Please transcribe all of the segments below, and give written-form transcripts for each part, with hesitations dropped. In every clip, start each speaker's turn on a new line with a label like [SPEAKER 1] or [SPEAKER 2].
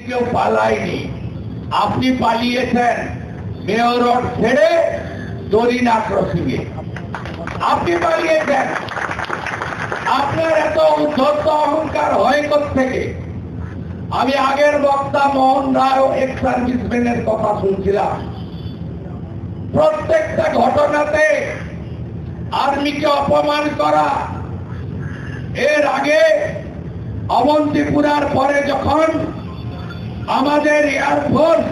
[SPEAKER 1] কেউ পালায়নি। আপনি পালিয়েছেন mayor road ছেড়ে দরিনা ক্রসিং এ, আপনি পালিয়েছেন। আপনার এত উদ্ধত অহংকার হয় কোত্থেকে? আমি আগের বক্তা মোহন রায় এক্স সার্ভিসম্যানের কথা শুনছিলাম। প্রত্যেকটা ঘটনাতে আর্মিকে অপমান করা। এর আগে অবন্তিপুরার পরে যখন আমাদের এয়ারফোর্স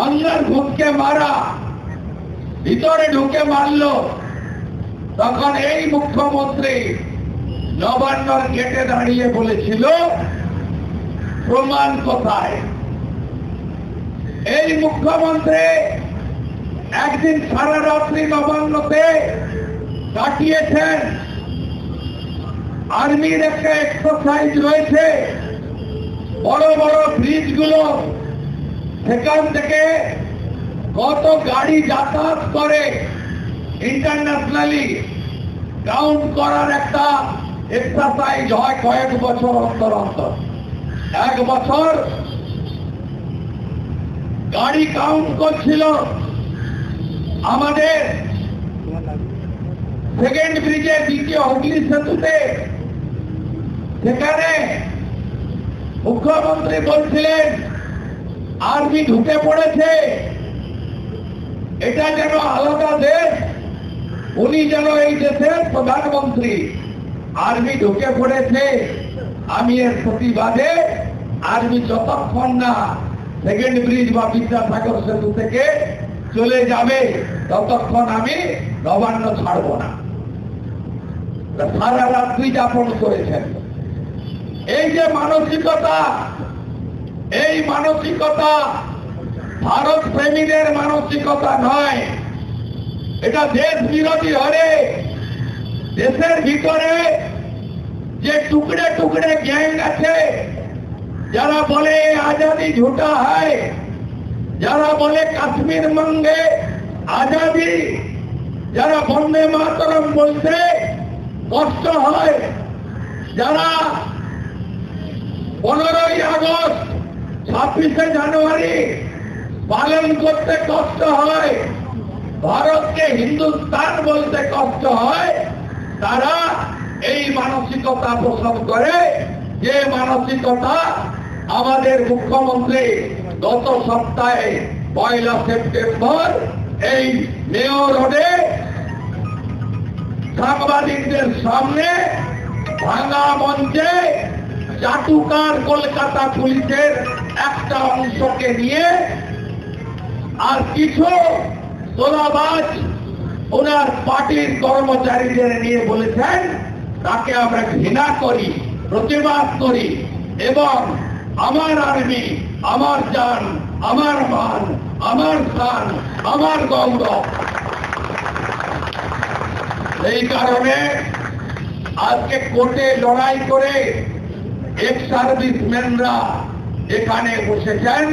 [SPEAKER 1] অন্যার ভূতকে মারা, ভিতরে ঢুকে মারল, তখন এই মুখ্যমন্ত্রী নবান্নর গেটে দাঁড়িয়ে বলেছিল প্রমাণ কোথায়? এই মুখ্যমন্ত্রী একদিন সারা রাত্রি নবান্নতে কাটিয়েছেন। আর্মির একটা এক্সারসাইজ রয়েছে, বড় বড় ব্রিজ গুলো, সেখান থেকে কত গাড়ি যাতায়াত করে ইন্টারন্যাশনালি কাউন্ট করার একটা এক্সারসাইজ হয় কয়েক বছর অন্তর অন্তর। এক বছর গাড়ি কাউন্ট করছিল আমাদের সেকেন্ড ব্রিজের দ্বিতীয় হুগলি সেতুতে। সেখানে মুখ্যমন্ত্রী বলছিলেন আর্মি ঢুকে পড়েছে, এটা যেন আলাদা দেশ, উনি যেন এই দেশের প্রধানমন্ত্রী। আর্মি ঢুকে পড়েছে, আমি এর প্রতিবাদে আর্মি যতক্ষণ না সেকেন্ড ব্রিজ বা বিদ্যাসাগর সেতু থেকে চলে যাবে ততক্ষণ আমি নবান্ন ছাড়ব না। সারা রাত্রি যাপন করেছেন। এই যে মানসিকতা, এই মানসিকতা ভারত প্রেমীদের মানসিকতা নয়, এটা দেশ বিরোধী হলে দেশের ভিতরে যে টুকরে টুকরে গ্যাং আছে, যারা বলে আজাদি ঝুটা হয়, যারা বলে কাশ্মীর মাঙ্গে আজাদি, যারা বন্দে মাতরম বলতে কষ্ট হয়, যারা 15ই আগস্ট 26শে জানুয়ারি পালন করতে কষ্ট হয়, ভারতকে হিন্দুস্তান বলতে কষ্ট হয়, তারা এই মানসিকতা পোষণ করে। যে মানসিকতা আমাদের মুখ্যমন্ত্রী গত সপ্তাহে 1 সেপ্টেম্বর এই মেয়র রোডে সাংবাদিকদের সামনে ভাঙা মঞ্চে চাটুকার কলকাতা পুলিশের একটা অংশকে নিয়ে আর কিছু তোলাবাজ ওনার পার্টির কর্মচারীদের নিয়ে বলেছেন তাকে আমরা ঘৃণা করি, প্রতিবাদ করি এবং আমার আর্মি, আমার জান, আমার মান, আমার স্থান, আমার গৌরব। এই কারণে আজকে কোর্টে লড়াই করে এক্স সার্ভিসম্যানরা এখানে বসেছেন।